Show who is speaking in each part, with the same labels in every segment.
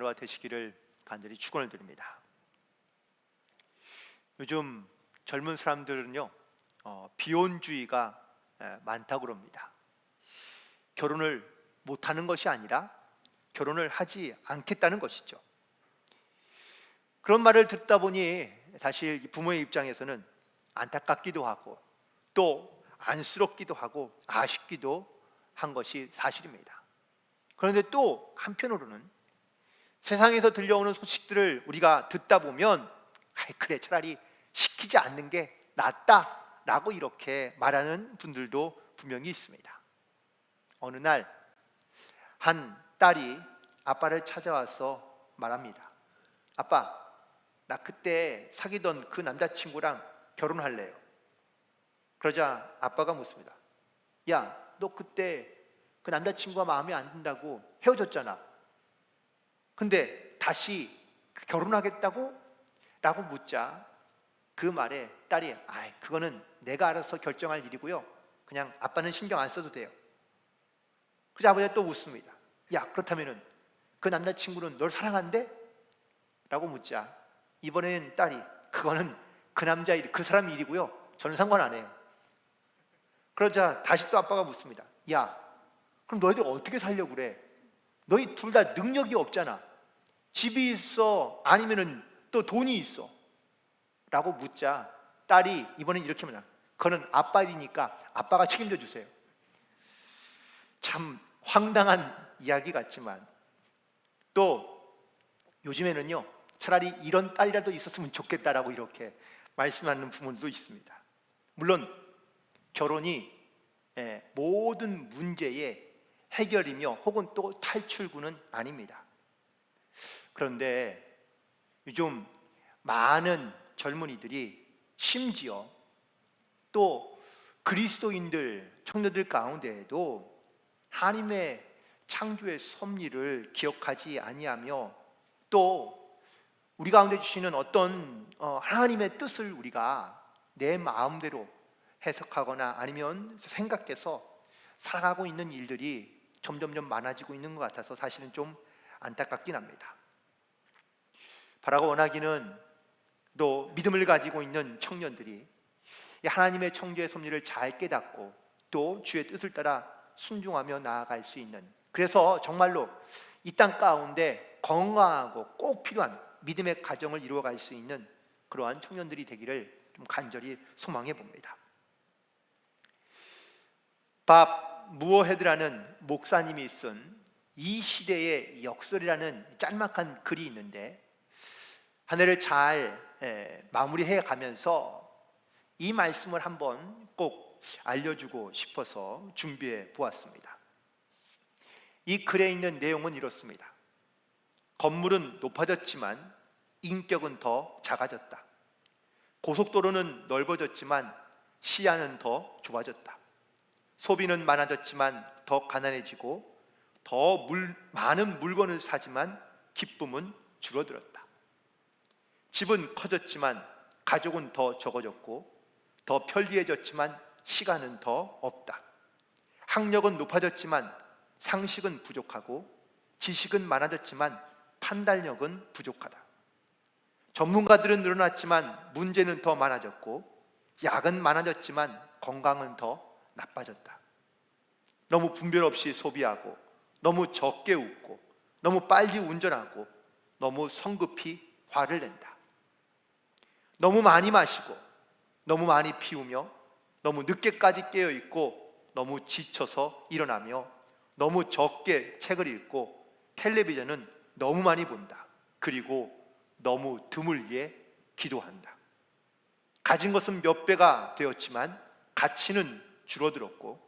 Speaker 1: 하루가 되시기를 간절히 축원을 드립니다. 요즘 젊은 사람들은요, 비혼주의가 많다고 그럽니다. 결혼을 못하는 것이 아니라 결혼을 하지 않겠다는 것이죠. 그런 말을 듣다 보니 사실 부모의 입장에서는 안타깝기도 하고 또 안쓰럽기도 하고 아쉽기도 한 것이 사실입니다. 그런데 또 한편으로는 세상에서 들려오는 소식들을 우리가 듣다 보면 그래, 차라리 시키지 않는 게 낫다라고 이렇게 말하는 분들도 분명히 있습니다. 어느 날 한 딸이 아빠를 찾아와서 말합니다. 아빠, 나 그때 사귀던 그 남자친구랑 결혼할래요. 그러자 아빠가 묻습니다. 야, 너 그때 그 남자친구가 마음에 안 든다고 헤어졌잖아. 근데 다시 결혼하겠다고? 라고 묻자 그 말에 딸이 그거는 내가 알아서 결정할 일이고요, 그냥 아빠는 신경 안 써도 돼요. 그래서 아버지가 또 웃습니다. 야, 그렇다면은 그 남자친구는 널 사랑한대? 라고 묻자 이번에는 딸이 그거는 그 남자 일, 그 사람 일이고요, 저는 상관 안 해요. 그러자 다시 또 아빠가 묻습니다. 야, 그럼 너희들 어떻게 살려고 그래? 너희 둘 다 능력이 없잖아. 집이 있어? 아니면은 또 돈이 있어? 라고 묻자 딸이 이번엔 이렇게 말합니다. 그거는 아빠 일이니까 아빠가 책임져 주세요. 참 황당한 이야기 같지만 또 요즘에는요, 차라리 이런 딸이라도 있었으면 좋겠다라고 이렇게 말씀하는 부모들도 있습니다. 물론 결혼이 모든 문제의 해결이며 혹은 또 탈출구는 아닙니다. 그런데 요즘 많은 젊은이들이 심지어 또 그리스도인들, 청년들 가운데에도 하나님의 창조의 섭리를 기억하지 아니하며 또 우리 가운데 주시는 어떤 하나님의 뜻을 우리가 내 마음대로 해석하거나 아니면 생각해서 살아가고 있는 일들이 점점점 많아지고 있는 것 같아서 사실은 좀 안타깝긴 합니다. 바라고 원하기는 또 믿음을 가지고 있는 청년들이 하나님의 창조의 섭리를 잘 깨닫고 또 주의 뜻을 따라 순종하며 나아갈 수 있는, 그래서 정말로 이 땅 가운데 건강하고 꼭 필요한 믿음의 가정을 이루어갈 수 있는 그러한 청년들이 되기를 좀 간절히 소망해 봅니다. 밥 무어헤드라는 목사님이 쓴 이 시대의 역설이라는 짤막한 글이 있는데 한 해를 잘 마무리해 가면서 이 말씀을 한번 꼭 알려주고 싶어서 준비해 보았습니다. 이 글에 있는 내용은 이렇습니다. 건물은 높아졌지만 인격은 더 작아졌다. 고속도로는 넓어졌지만 시야는 더 좁아졌다. 소비는 많아졌지만 더 가난해지고 더 많은 물건을 사지만 기쁨은 줄어들었다. 집은 커졌지만 가족은 더 적어졌고 더 편리해졌지만 시간은 더 없다. 학력은 높아졌지만 상식은 부족하고 지식은 많아졌지만 판단력은 부족하다. 전문가들은 늘어났지만 문제는 더 많아졌고 약은 많아졌지만 건강은 더 나빠졌다. 너무 분별 없이 소비하고 너무 적게 웃고 너무 빨리 운전하고 너무 성급히 화를 낸다. 너무 많이 마시고 너무 많이 피우며 너무 늦게까지 깨어있고 너무 지쳐서 일어나며 너무 적게 책을 읽고 텔레비전은 너무 많이 본다. 그리고 너무 드물게 기도한다. 가진 것은 몇 배가 되었지만 가치는 줄어들었고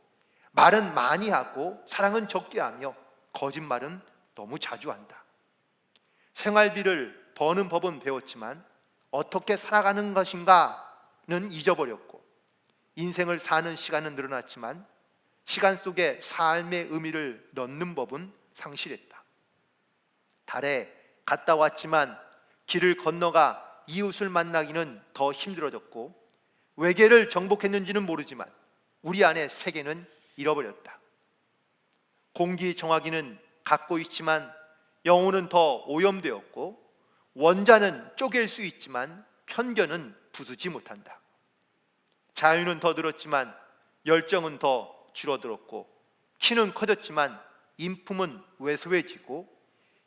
Speaker 1: 말은 많이 하고 사랑은 적게 하며 거짓말은 너무 자주 한다. 생활비를 버는 법은 배웠지만 어떻게 살아가는 것인가는 잊어버렸고 인생을 사는 시간은 늘어났지만 시간 속에 삶의 의미를 넣는 법은 상실했다. 달에 갔다 왔지만 길을 건너가 이웃을 만나기는 더 힘들어졌고 외계를 정복했는지는 모르지만 우리 안의 세계는 잃어버렸다. 공기 정화기는 갖고 있지만 영혼은 더 오염되었고 원자는 쪼갤 수 있지만 편견은 부수지 못한다. 자유는 더 늘었지만 열정은 더 줄어들었고 키는 커졌지만 인품은 왜소해지고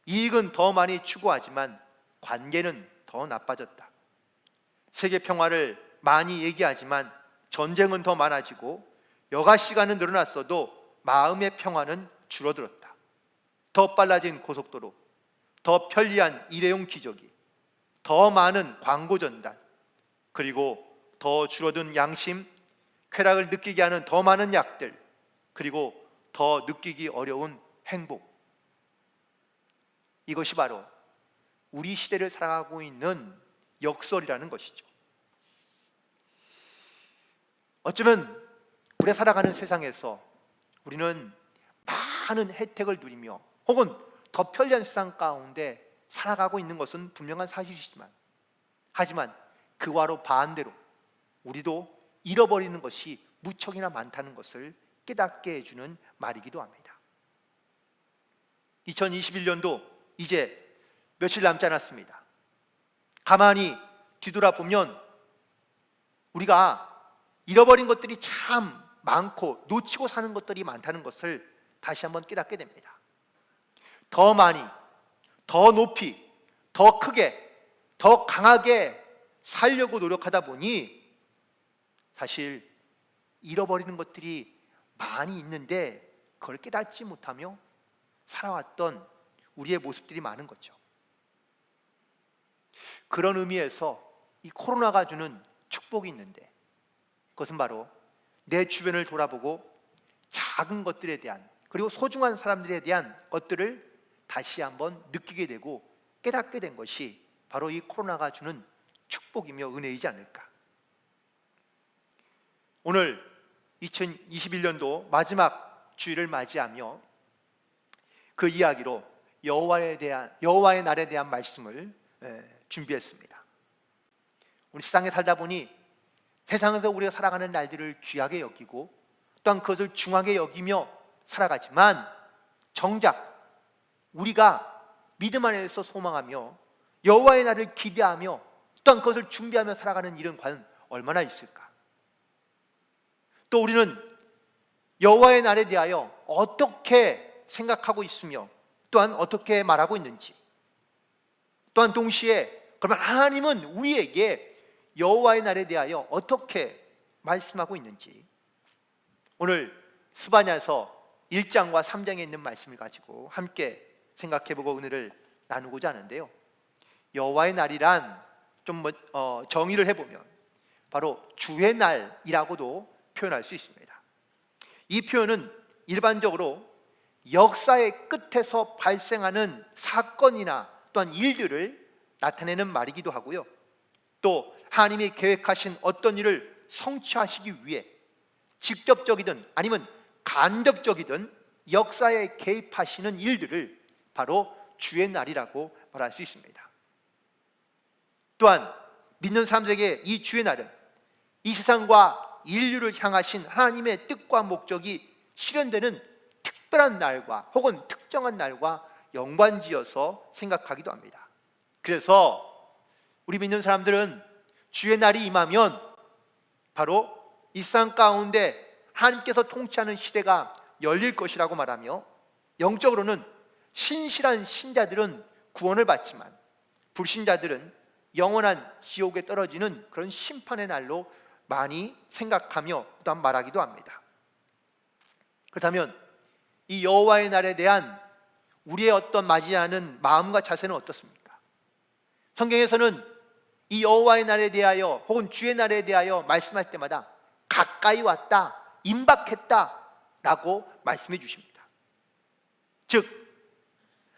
Speaker 1: 이익은 더 많이 추구하지만 관계는 더 나빠졌다. 세계 평화를 많이 얘기하지만 전쟁은 더 많아지고 여가 시간은 늘어났어도 마음의 평화는 줄어들었다. 더 빨라진 고속도로, 더 편리한 일회용 기저귀, 더 많은 광고 전단, 그리고 더 줄어든 양심, 쾌락을 느끼게 하는 더 많은 약들, 그리고 더 느끼기 어려운 행복. 이것이 바로 우리 시대를 살아가고 있는 역설이라는 것이죠. 어쩌면 우리가 살아가는 세상에서 우리는 많은 혜택을 누리며 혹은 더 편리한 세상 가운데 살아가고 있는 것은 분명한 사실이지만, 하지만 그와로 반대로 우리도 잃어버리는 것이 무척이나 많다는 것을 깨닫게 해주는 말이기도 합니다. 2021년도 이제 며칠 남지 않았습니다. 가만히 뒤돌아보면 우리가 잃어버린 것들이 참 많고 놓치고 사는 것들이 많다는 것을 다시 한번 깨닫게 됩니다. 더 많이, 더 높이, 더 크게, 더 강하게 살려고 노력하다 보니 사실 잃어버리는 것들이 많이 있는데 그걸 깨닫지 못하며 살아왔던 우리의 모습들이 많은 거죠. 그런 의미에서 이 코로나가 주는 축복이 있는데, 그것은 바로 내 주변을 돌아보고 작은 것들에 대한, 그리고 소중한 사람들에 대한 것들을 다시 한번 느끼게 되고 깨닫게 된 것이 바로 이 코로나가 주는 축복이며 은혜이지 않을까. 오늘 2021년도 마지막 주일을 맞이하며 그 이야기로 여호와의 날에 대한 말씀을 준비했습니다. 우리 세상에 살다 보니 세상에서 우리가 살아가는 날들을 귀하게 여기고 또한 그것을 중하게 여기며 살아가지만, 정작 우리가 믿음 안에서 소망하며 여호와의 날을 기대하며 또한 그것을 준비하며 살아가는 일은 과연 얼마나 있을까? 또 우리는 여호와의 날에 대하여 어떻게 생각하고 있으며 또한 어떻게 말하고 있는지, 또한 동시에 그러면 하나님은 우리에게 여호와의 날에 대하여 어떻게 말씀하고 있는지, 오늘 스바냐서 1장과 3장에 있는 말씀을 가지고 함께 생각해보고 은혜를 나누고자 하는데요. 여호와의 날이란 좀 정의를 해보면 바로 주의 날이라고도 표현할 수 있습니다. 이 표현은 일반적으로 역사의 끝에서 발생하는 사건이나 또한 일들을 나타내는 말이기도 하고요, 또 하나님이 계획하신 어떤 일을 성취하시기 위해 직접적이든 아니면 간접적이든 역사에 개입하시는 일들을 바로 주의 날이라고 말할 수 있습니다. 또한 믿는 사람들에게 이 주의 날은 이 세상과 인류를 향하신 하나님의 뜻과 목적이 실현되는 특별한 날과 혹은 특정한 날과 연관지어서 생각하기도 합니다. 그래서 우리 믿는 사람들은 주의 날이 임하면 바로 이 세상 가운데 하나님께서 통치하는 시대가 열릴 것이라고 말하며, 영적으로는 신실한 신자들은 구원을 받지만 불신자들은 영원한 지옥에 떨어지는 그런 심판의 날로 많이 생각하며 또한 말하기도 합니다. 그렇다면 이 여호와의 날에 대한 우리의 어떤 맞이하는 마음과 자세는 어떻습니까? 성경에서는 이 여호와의 날에 대하여 혹은 주의 날에 대하여 말씀할 때마다 가까이 왔다, 임박했다 라고 말씀해 주십니다. 즉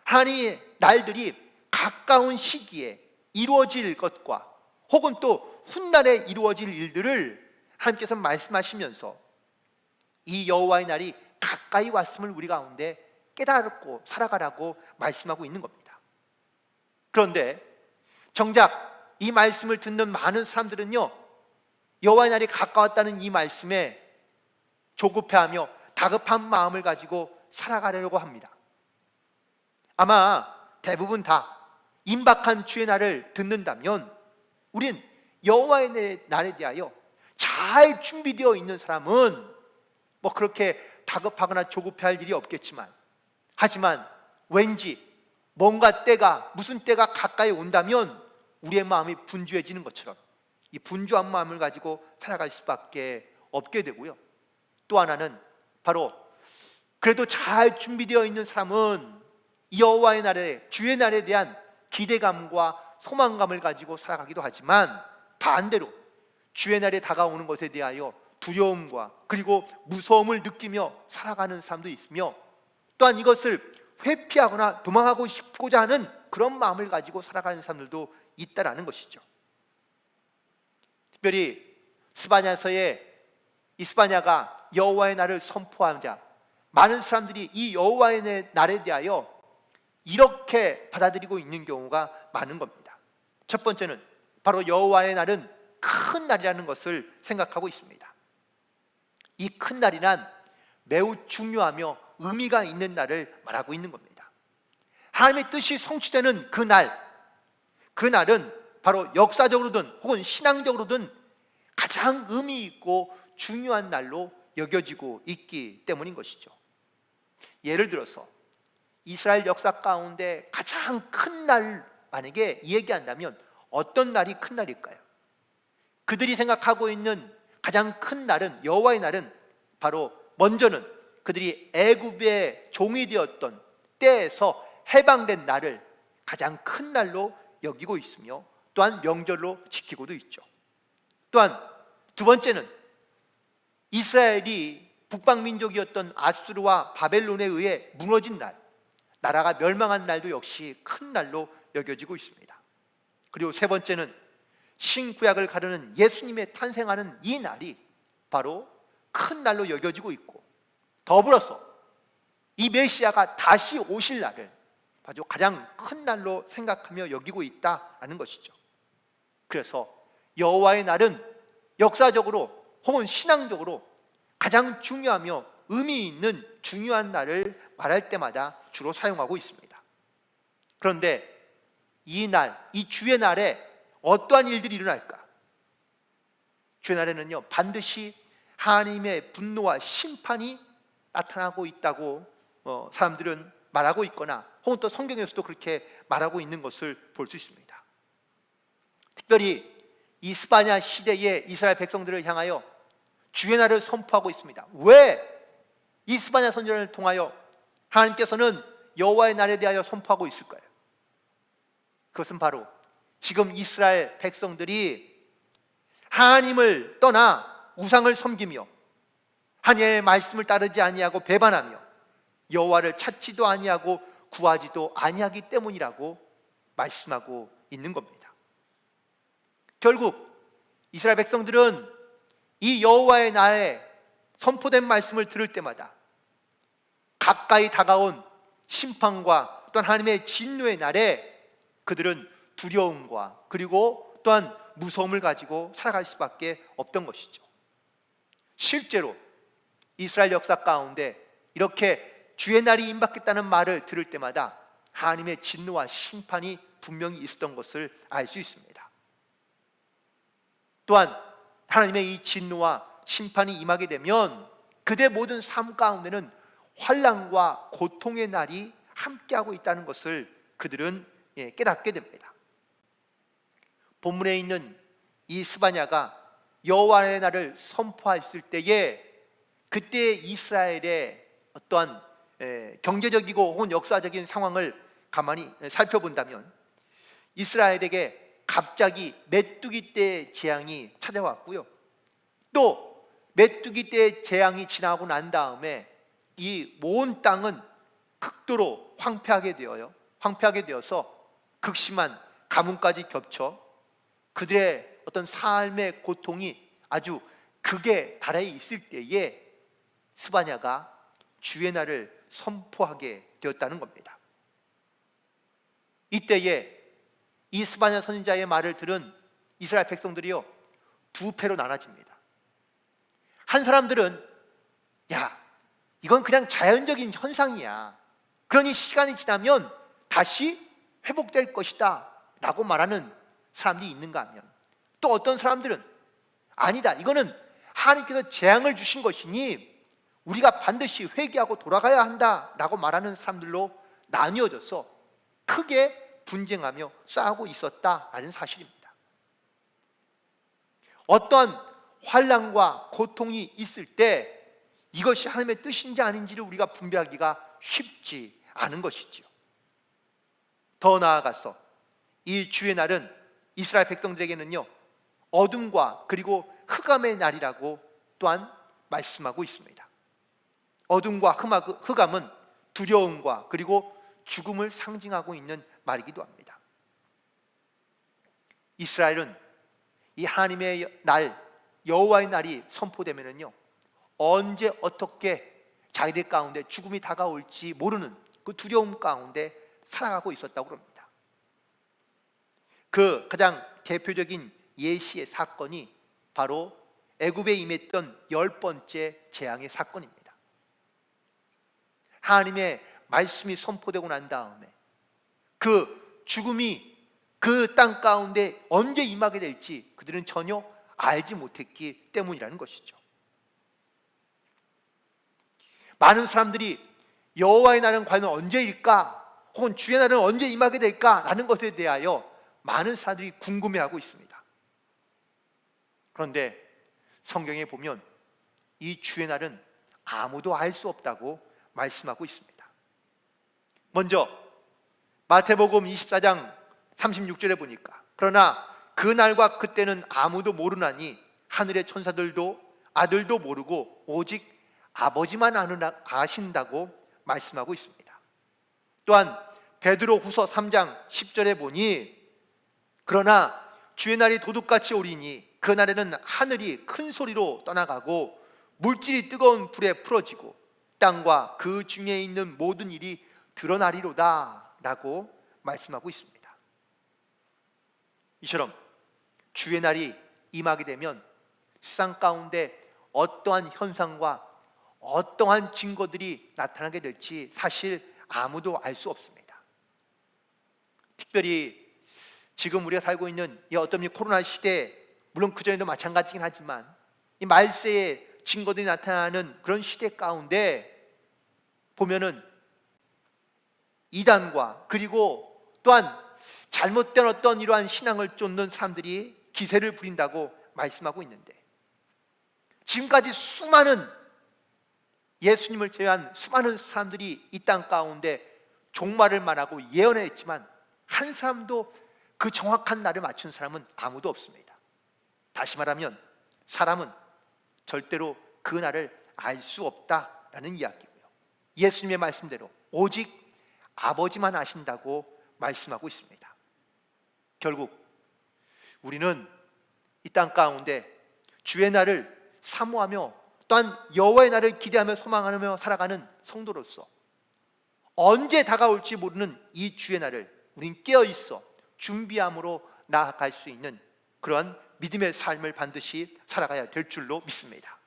Speaker 1: 하나님의 날들이 가까운 시기에 이루어질 것과 혹은 또 훗날에 이루어질 일들을 하나님께서 말씀하시면서 이 여호와의 날이 가까이 왔음을 우리 가운데 깨닫고 살아가라고 말씀하고 있는 겁니다. 그런데 정작 이 말씀을 듣는 많은 사람들은요, 여호와의 날이 가까웠다는 이 말씀에 조급해하며 다급한 마음을 가지고 살아가려고 합니다. 아마 대부분 다 임박한 주의 날을 듣는다면 우린 여호와의 날에 대하여 잘 준비되어 있는 사람은 뭐 그렇게 다급하거나 조급해할 일이 없겠지만, 하지만 왠지 뭔가 때가, 무슨 때가 가까이 온다면 우리의 마음이 분주해지는 것처럼 이 분주한 마음을 가지고 살아갈 수밖에 없게 되고요. 또 하나는 바로 그래도 잘 준비되어 있는 사람은 여호와의 날에, 주의 날에 대한 기대감과 소망감을 가지고 살아가기도 하지만, 반대로 주의 날에 다가오는 것에 대하여 두려움과 그리고 무서움을 느끼며 살아가는 사람도 있으며, 또한 이것을 회피하거나 도망하고 싶고자 하는 그런 마음을 가지고 살아가는 사람들도 있다라는 것이죠. 특별히 스바냐서에 이 스바냐가 여호와의 날을 선포하자 많은 사람들이 이 여호와의 날에 대하여 이렇게 받아들이고 있는 경우가 많은 겁니다. 첫 번째는 바로 여호와의 날은 큰 날이라는 것을 생각하고 있습니다. 이 큰 날이란 매우 중요하며 의미가 있는 날을 말하고 있는 겁니다. 하나님의 뜻이 성취되는 그 날은 바로 역사적으로든 혹은 신앙적으로든 가장 의미 있고 중요한 날로 여겨지고 있기 때문인 것이죠. 예를 들어서 이스라엘 역사 가운데 가장 큰 날 만약에 얘기한다면 어떤 날이 큰 날일까요? 그들이 생각하고 있는 가장 큰 날은, 여호와의 날은 바로 먼저는 그들이 애굽의 종이 되었던 때에서 해방된 날을 가장 큰 날로 여기고 있으며, 또한 명절로 지키고도 있죠. 또한 두 번째는 이스라엘이 북방민족이었던 아수르와 바벨론에 의해 무너진 날, 나라가 멸망한 날도 역시 큰 날로 여겨지고 있습니다. 그리고 세 번째는 신구약을 가르는 예수님의 탄생하는 이 날이 바로 큰 날로 여겨지고 있고, 더불어서 이 메시아가 다시 오실 날을 아주 가장 큰 날로 생각하며 여기고 있다는 것이죠. 그래서 여호와의 날은 역사적으로 혹은 신앙적으로 가장 중요하며 의미 있는 중요한 날을 말할 때마다 주로 사용하고 있습니다. 그런데 이 날, 이 주의 날에 어떠한 일들이 일어날까? 주의 날에는요, 반드시 하나님의 분노와 심판이 나타나고 있다고 사람들은 말하고 있거나, 혹은 또 성경에서도 그렇게 말하고 있는 것을 볼 수 있습니다. 특별히 이 스바냐 시대의 이스라엘 백성들을 향하여 주의 날을 선포하고 있습니다. 왜 이 스바냐 선지자를 통하여 하나님께서는 여호와의 날에 대하여 선포하고 있을까요? 그것은 바로 지금 이스라엘 백성들이 하나님을 떠나 우상을 섬기며 하나님의 말씀을 따르지 아니하고 배반하며 여호와를 찾지도 아니하고 구하지도 아니하기 때문이라고 말씀하고 있는 겁니다. 결국 이스라엘 백성들은 이 여호와의 날에 선포된 말씀을 들을 때마다 가까이 다가온 심판과 또한 하나님의 진노의 날에 그들은 두려움과 그리고 또한 무서움을 가지고 살아갈 수밖에 없던 것이죠. 실제로 이스라엘 역사 가운데 이렇게 주의 날이 임박했다는 말을 들을 때마다 하나님의 진노와 심판이 분명히 있었던 것을 알 수 있습니다. 또한 하나님의 이 진노와 심판이 임하게 되면 그들의 모든 삶 가운데는 환난과 고통의 날이 함께하고 있다는 것을 그들은 깨닫게 됩니다. 본문에 있는 이 스바냐가 여호와의 날을 선포했을 때에 그때 이스라엘의 어떠한 경제적이고 혹은 역사적인 상황을 가만히 살펴본다면 이스라엘에게 갑자기 메뚜기 떼의 재앙이 찾아왔고요. 또 메뚜기 떼의 재앙이 지나고 난 다음에 이 온 땅은 극도로 황폐하게 되어서 극심한 가뭄까지 겹쳐 그들의 어떤 삶의 고통이 아주 극에 달해 있을 때에 스바냐가 주의 날을 선포하게 되었다는 겁니다. 이때에 이 스바냐 선지자의 말을 들은 이스라엘 백성들이요, 두 패로 나눠집니다. 한 사람들은 이건 그냥 자연적인 현상이야, 그러니 시간이 지나면 다시 회복될 것이다 라고 말하는 사람들이 있는가 하면, 또 어떤 사람들은 아니다, 이거는 하나님께서 재앙을 주신 것이니 우리가 반드시 회개하고 돌아가야 한다 라고 말하는 사람들로 나뉘어져서 크게 분쟁하며 싸우고 있었다라는 사실입니다. 어떠한 환난과 고통이 있을 때 이것이 하나님의 뜻인지 아닌지를 우리가 분별하기가 쉽지 않은 것이지요. 더 나아가서 이 주의 날은 이스라엘 백성들에게는요, 어둠과 그리고 흑암의 날이라고 또한 말씀하고 있습니다. 어둠과 흑암은 두려움과 그리고 죽음을 상징하고 있는 말이기도 합니다. 이스라엘은 이 하나님의 날, 여호와의 날이 선포되면은요, 언제 어떻게 자기들 가운데 죽음이 다가올지 모르는 그 두려움 가운데 살아가고 있었다고 합니다. 그 가장 대표적인 예시의 사건이 바로 애굽에 임했던 10번째 재앙의 사건입니다. 하나님의 말씀이 선포되고 난 다음에 그 죽음이 그 땅 가운데 언제 임하게 될지 그들은 전혀 알지 못했기 때문이라는 것이죠. 많은 사람들이 여호와의 날은 과연 언제일까, 혹은 주의 날은 언제 임하게 될까라는 것에 대하여 많은 사람들이 궁금해하고 있습니다. 그런데 성경에 보면 이 주의 날은 아무도 알 수 없다고 말씀하고 있습니다. 먼저 마태복음 24장 36절에 보니까, 그러나 그 날과 그때는 아무도 모르나니 하늘의 천사들도 아들도 모르고 오직 아버지만 아신다고 말씀하고 있습니다. 또한 베드로 후서 3장 10절에 보니, 그러나 주의 날이 도둑같이 오리니 그 날에는 하늘이 큰 소리로 떠나가고 물질이 뜨거운 불에 풀어지고 땅과 그 중에 있는 모든 일이 드러나리로다 라고 말씀하고 있습니다. 이처럼 주의 날이 임하게 되면 세상 가운데 어떠한 현상과 어떠한 증거들이 나타나게 될지 사실 아무도 알 수 없습니다. 특별히 지금 우리가 살고 있는 이 어떤 코로나 시대, 물론 그전에도 마찬가지긴 하지만 이 말세의 증거들이 나타나는 그런 시대 가운데 보면은 이단과 그리고 또한 잘못된 어떤 이러한 신앙을 쫓는 사람들이 기세를 부린다고 말씀하고 있는데, 지금까지 수많은 예수님을 제외한 수많은 사람들이 이 땅 가운데 종말을 말하고 예언했지만 한 사람도 그 정확한 날을 맞춘 사람은 아무도 없습니다. 다시 말하면 사람은 절대로 그 날을 알 수 없다라는 이야기고요. 예수님의 말씀대로 오직 아버지만 아신다고 말씀하고 있습니다. 결국 우리는 이 땅 가운데 주의 날을 사모하며 또한 여호와의 날을 기대하며 소망하며 살아가는 성도로서 언제 다가올지 모르는 이 주의 날을 우린 깨어있어 준비함으로 나아갈 수 있는 그러한 믿음의 삶을 반드시 살아가야 될 줄로 믿습니다.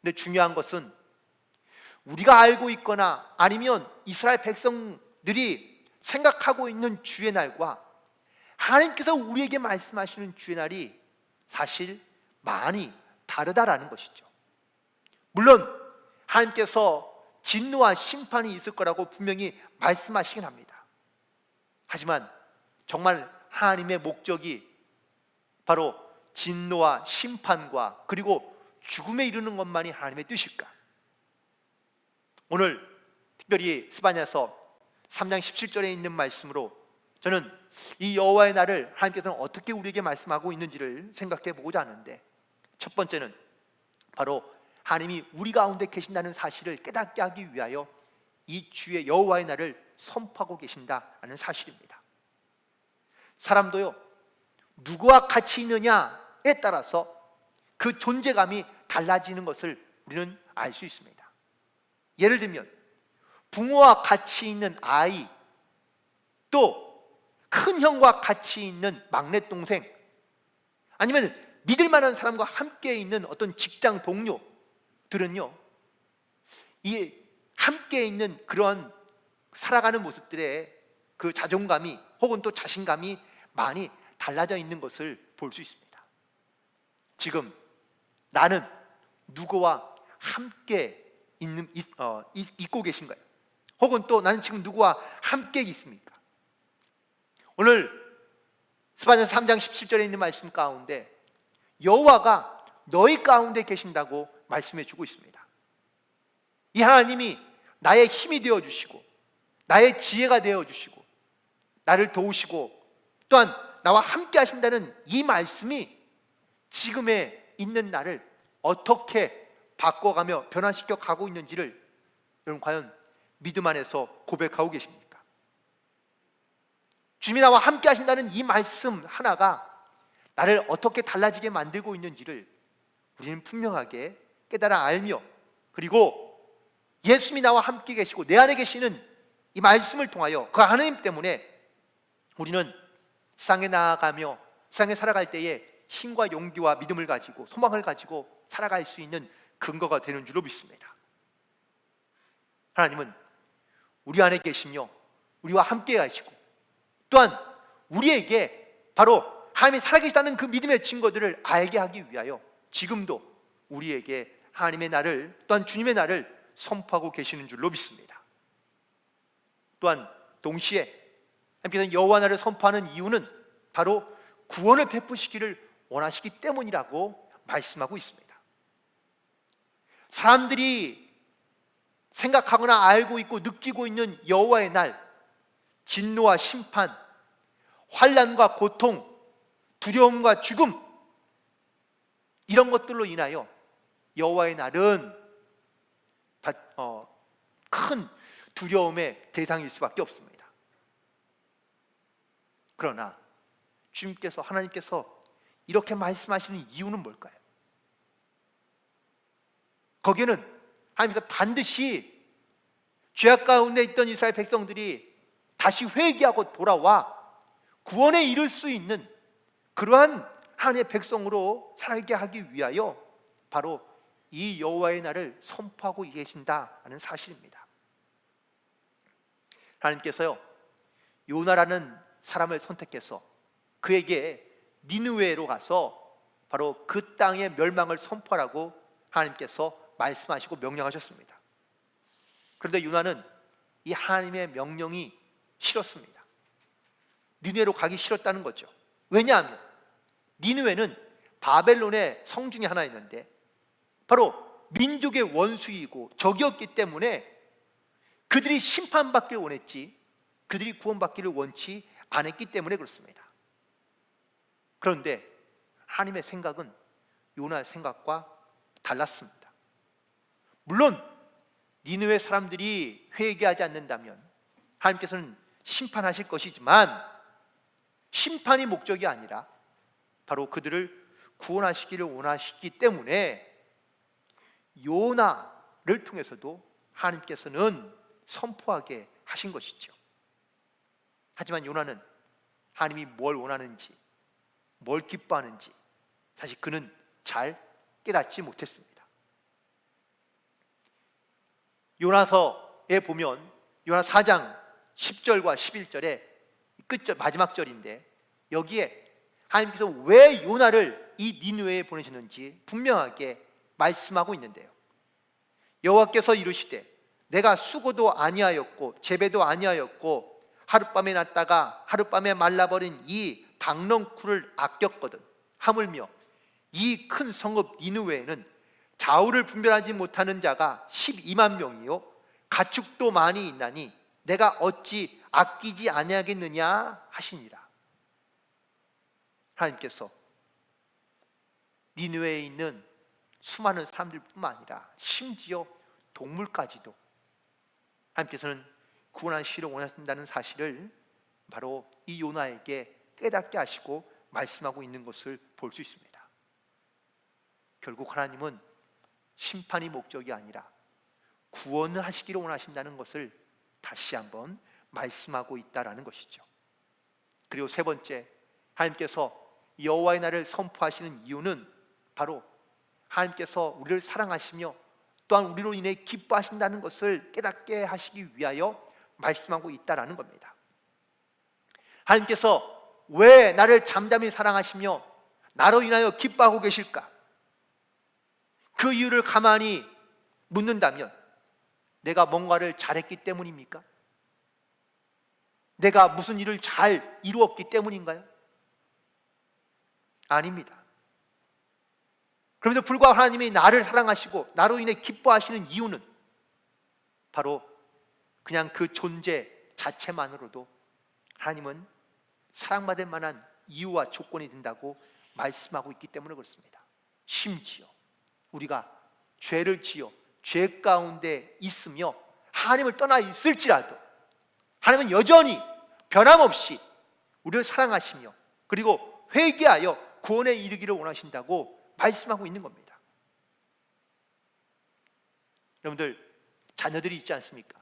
Speaker 1: 근데 중요한 것은 우리가 알고 있거나 아니면 이스라엘 백성들이 생각하고 있는 주의 날과 하나님께서 우리에게 말씀하시는 주의 날이 사실 많이 다르다라는 것이죠. 물론 하나님께서 진노와 심판이 있을 거라고 분명히 말씀하시긴 합니다. 하지만 정말 하나님의 목적이 바로 진노와 심판과 그리고 죽음에 이르는 것만이 하나님의 뜻일까? 오늘 특별히 스바냐서 3장 17절에 있는 말씀으로 저는 이 여호와의 날을 하나님께서는 어떻게 우리에게 말씀하고 있는지를 생각해 보고자 하는데, 첫 번째는 바로 하나님이 우리 가운데 계신다는 사실을 깨닫게 하기 위하여 이 주의 여호와의 날을 선포하고 계신다는 사실입니다. 사람도요, 누구와 같이 있느냐에 따라서 그 존재감이 달라지는 것을 우리는 알 수 있습니다. 예를 들면 부모와 같이 있는 아이, 또 큰 형과 같이 있는 막내 동생, 아니면 믿을 만한 사람과 함께 있는 어떤 직장 동료들은요, 이 함께 있는 그런 살아가는 모습들에 그 자존감이 혹은 또 자신감이 많이 달라져 있는 것을 볼 수 있습니다. 지금 나는 누구와 함께 있고 계신가요? 혹은 또 나는 지금 누구와 함께 있습니까? 오늘 스바냐서 3장 17절에 있는 말씀 가운데 여호와가 너희 가운데 계신다고 말씀해 주고 있습니다. 이 하나님이 나의 힘이 되어 주시고 나의 지혜가 되어 주시고 나를 도우시고 또한 나와 함께 하신다는 이 말씀이 지금에 있는 나를 어떻게 바꿔가며 변화시켜 가고 있는지를 여러분 과연 믿음 안에서 고백하고 계십니까? 주님이 나와 함께 하신다는 이 말씀 하나가 나를 어떻게 달라지게 만들고 있는지를 우리는 분명하게 깨달아 알며, 그리고 예수님이 나와 함께 계시고 내 안에 계시는 이 말씀을 통하여 그 하나님 때문에 우리는 세상에 나아가며 세상에 살아갈 때에 힘과 용기와 믿음을 가지고 소망을 가지고 살아갈 수 있는 근거가 되는 줄로 믿습니다. 하나님은 우리 안에 계시며 우리와 함께 하시고 또한 우리에게 바로 하나님이 살아계시다는 그 믿음의 증거들을 알게 하기 위하여 지금도 우리에게 하나님의 나를 또한 주님의 나를 선포하고 계시는 줄로 믿습니다. 또한 동시에 하나님께서는 여호와 나를 선포하는 이유는 바로 구원을 베푸시기를 원하시기 때문이라고 말씀하고 있습니다. 사람들이 생각하거나 알고 있고 느끼고 있는 여호와의 날, 진노와 심판, 환난과 고통, 두려움과 죽음, 이런 것들로 인하여 여호와의 날은 큰 두려움의 대상일 수밖에 없습니다. 그러나 주님께서, 하나님께서 이렇게 말씀하시는 이유는 뭘까요? 거기에는 하나님께서 반드시 죄악 가운데 있던 이스라엘 백성들이 다시 회개하고 돌아와 구원에 이를 수 있는 그러한 하나님의 백성으로 살게 하기 위하여 바로 이 여호와의 날을 선포하고 계신다는 사실입니다. 하나님께서요, 요나라는 사람을 선택해서 그에게 니느웨로 가서 바로 그 땅의 멸망을 선포하라고 하나님께서 말씀하시고 명령하셨습니다. 그런데 요나는 이 하나님의 명령이 싫었습니다. 니느웨로 가기 싫었다는 거죠. 왜냐하면 니느웨는 바벨론의 성 중에 하나였는데 바로 민족의 원수이고 적이었기 때문에 그들이 심판받기를 원했지 그들이 구원받기를 원치 않았기 때문에 그렇습니다. 그런데 하나님의 생각은 요나의 생각과 달랐습니다. 물론 니느웨 사람들이 회개하지 않는다면 하나님께서는 심판하실 것이지만 심판이 목적이 아니라 바로 그들을 구원하시기를 원하시기 때문에 요나를 통해서도 하나님께서는 선포하게 하신 것이죠. 하지만 요나는 하나님이 뭘 원하는지, 뭘 기뻐하는지 사실 그는 잘 깨닫지 못했습니다. 요나서에 보면 요나 4장 10절과 11절에 끝절 마지막 절인데 여기에 하나님께서 왜 요나를 이 니느웨에 보내셨는지 분명하게 말씀하고 있는데요. 여호와께서 이르시되 내가 수고도 아니하였고 재배도 아니하였고 하룻밤에 났다가 하룻밤에 말라버린 이 박넝쿨을 아꼈거든. 하물며 이 큰 성읍 니느웨에는 좌우를 분별하지 못하는 자가 12만 명이요 가축도 많이 있나니 내가 어찌 아끼지 아니하겠느냐 하시니라. 하나님께서 니느웨에 있는 수많은 사람들뿐만 아니라 심지어 동물까지도 하나님께서는 구원하시기를 원하신다는 사실을 바로 이 요나에게 깨닫게 하시고 말씀하고 있는 것을 볼 수 있습니다. 결국 하나님은 심판이 목적이 아니라 구원을 하시기를 원하신다는 것을 다시 한번 말씀하고 있다라는 것이죠. 그리고 세 번째, 하나님께서 여호와의 날을 선포하시는 이유는 바로 하나님께서 우리를 사랑하시며 또한 우리로 인해 기뻐하신다는 것을 깨닫게 하시기 위하여 말씀하고 있다라는 겁니다. 하나님께서 왜 나를 잠잠히 사랑하시며 나로 인하여 기뻐하고 계실까? 그 이유를 가만히 묻는다면 내가 뭔가를 잘했기 때문입니까? 내가 무슨 일을 잘 이루었기 때문인가요? 아닙니다. 그럼에도 불구하고 하나님이 나를 사랑하시고 나로 인해 기뻐하시는 이유는 바로 그냥 그 존재 자체만으로도 하나님은 사랑받을 만한 이유와 조건이 된다고 말씀하고 있기 때문에 그렇습니다. 심지어 우리가 죄를 지어 죄 가운데 있으며 하나님을 떠나 있을지라도 하나님은 여전히 변함없이 우리를 사랑하시며 그리고 회개하여 구원에 이르기를 원하신다고 말씀하고 있는 겁니다. 여러분들 자녀들이 있지 않습니까?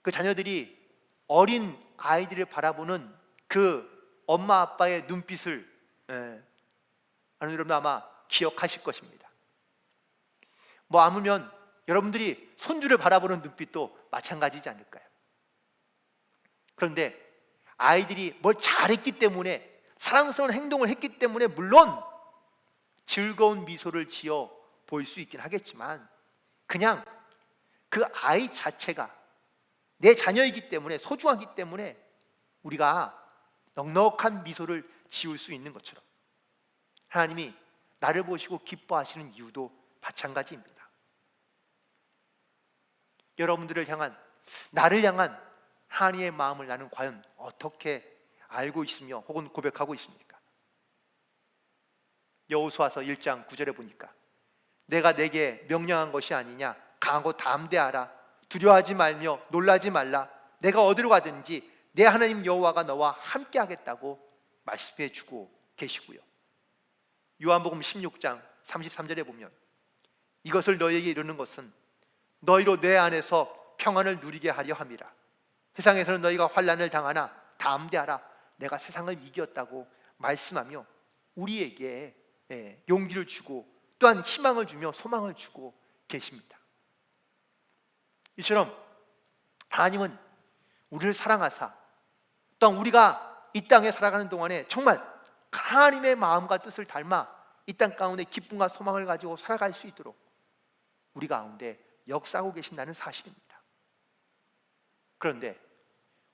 Speaker 1: 그 자녀들이 어린 아이들을 바라보는 그 엄마 아빠의 눈빛을 여러분 아마 기억하실 것입니다. 뭐 아무면 여러분들이 손주를 바라보는 눈빛도 마찬가지지 않을까요? 그런데 아이들이 뭘 잘했기 때문에 사랑스러운 행동을 했기 때문에 물론 즐거운 미소를 지어 보일 수 있긴 하겠지만 그냥 그 아이 자체가 내 자녀이기 때문에 소중하기 때문에 우리가 넉넉한 미소를 지을 수 있는 것처럼 하나님이 나를 보시고 기뻐하시는 이유도 마찬가지입니다. 여러분들을 향한 나를 향한 하나님의 마음을 나는 과연 어떻게 알고 있으며 혹은 고백하고 있습니까? 여호수아서 1장 9절에 보니까 내가 내게 명령한 것이 아니냐 강하고 담대하라 두려워하지 말며 놀라지 말라 내가 어디로 가든지 내 하나님 여호와가 너와 함께 하겠다고 말씀해 주고 계시고요. 요한복음 16장 33절에 보면 이것을 너희에게 이르는 것은 너희로 내 안에서 평안을 누리게 하려 함이라 세상에서는 너희가 환난을 당하나 담대하라 내가 세상을 이겼다고 말씀하며 우리에게 용기를 주고 또한 희망을 주며 소망을 주고 계십니다. 이처럼 하나님은 우리를 사랑하사 또한 우리가 이 땅에 살아가는 동안에 정말 하나님의 마음과 뜻을 닮아 이 땅 가운데 기쁨과 소망을 가지고 살아갈 수 있도록 우리 가운데 역사하고 계신다는 사실입니다. 그런데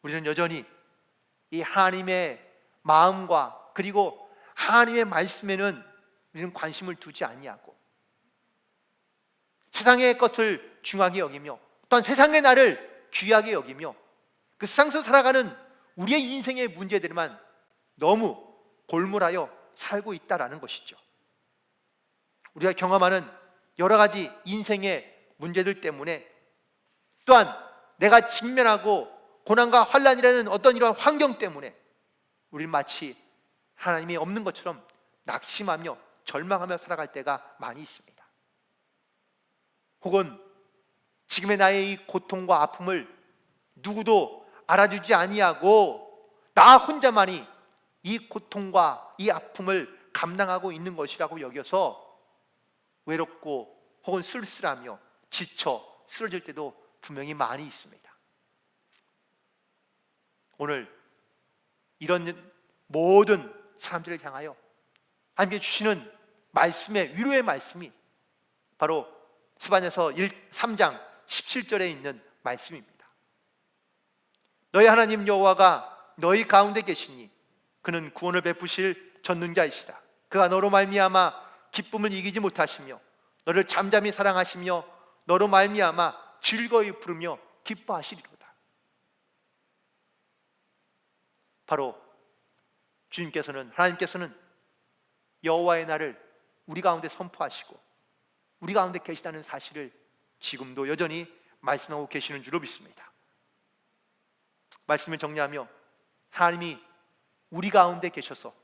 Speaker 1: 우리는 여전히 이 하나님의 마음과 그리고 하나님의 말씀에는 우리는 관심을 두지 아니하고 세상의 것을 중하게 여기며 또한 세상의 나를 귀하게 여기며 그 세상에서 살아가는 우리의 인생의 문제들만 너무 골몰하여 살고 있다라는 것이죠. 우리가 경험하는 여러 가지 인생의 문제들 때문에 또한 내가 직면하고 고난과 환난이라는 어떤 이러한 환경 때문에 우리는 마치 하나님이 없는 것처럼 낙심하며 절망하며 살아갈 때가 많이 있습니다. 혹은 지금의 나의 이 고통과 아픔을 누구도 알아주지 아니하고 나 혼자만이 이 고통과 이 아픔을 감당하고 있는 것이라고 여겨서 외롭고 혹은 쓸쓸하며 지쳐 쓰러질 때도 분명히 많이 있습니다. 오늘 이런 모든 사람들을 향하여 하나님께 주시는 말씀의 위로의 말씀이 바로 스바냐서 3장 17절에 있는 말씀입니다. 너희 하나님 여호와가 너희 가운데 계시니 그는 구원을 베푸실 전능자이시라. 그가 너로 말미암아 기쁨을 이기지 못하시며 너를 잠잠히 사랑하시며 너로 말미암아 즐거이 부르며 기뻐하시리로다. 바로 주님께서는 하나님께서는 여호와의 날을 우리 가운데 선포하시고 우리 가운데 계시다는 사실을 지금도 여전히 말씀하고 계시는 줄로 믿습니다. 말씀을 정리하며 하나님이 우리 가운데 계셔서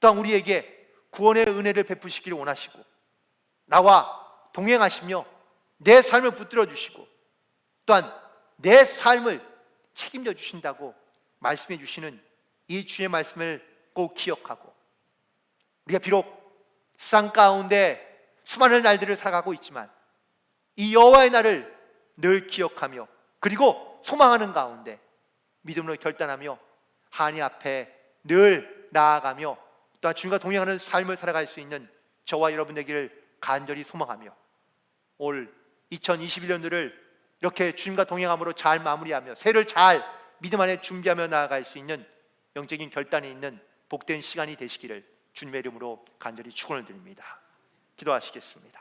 Speaker 1: 또한 우리에게 구원의 은혜를 베푸시기를 원하시고 나와 동행하시며 내 삶을 붙들어 주시고 또한 내 삶을 책임져 주신다고 말씀해 주시는 이 주의 말씀을 꼭 기억하고 우리가 비록 세상 가운데 수많은 날들을 살아가고 있지만 이 여호와의 날을 늘 기억하며 그리고 소망하는 가운데 믿음으로 결단하며 하나님 앞에 늘 나아가며 또한 주님과 동행하는 삶을 살아갈 수 있는 저와 여러분 되기를 간절히 소망하며 올 2021년도를 이렇게 주님과 동행함으로 잘 마무리하며 새해를 잘 믿음 안에 준비하며 나아갈 수 있는 영적인 결단이 있는 복된 시간이 되시기를 주님의 이름으로 간절히 축원을 드립니다. 기도하시겠습니다.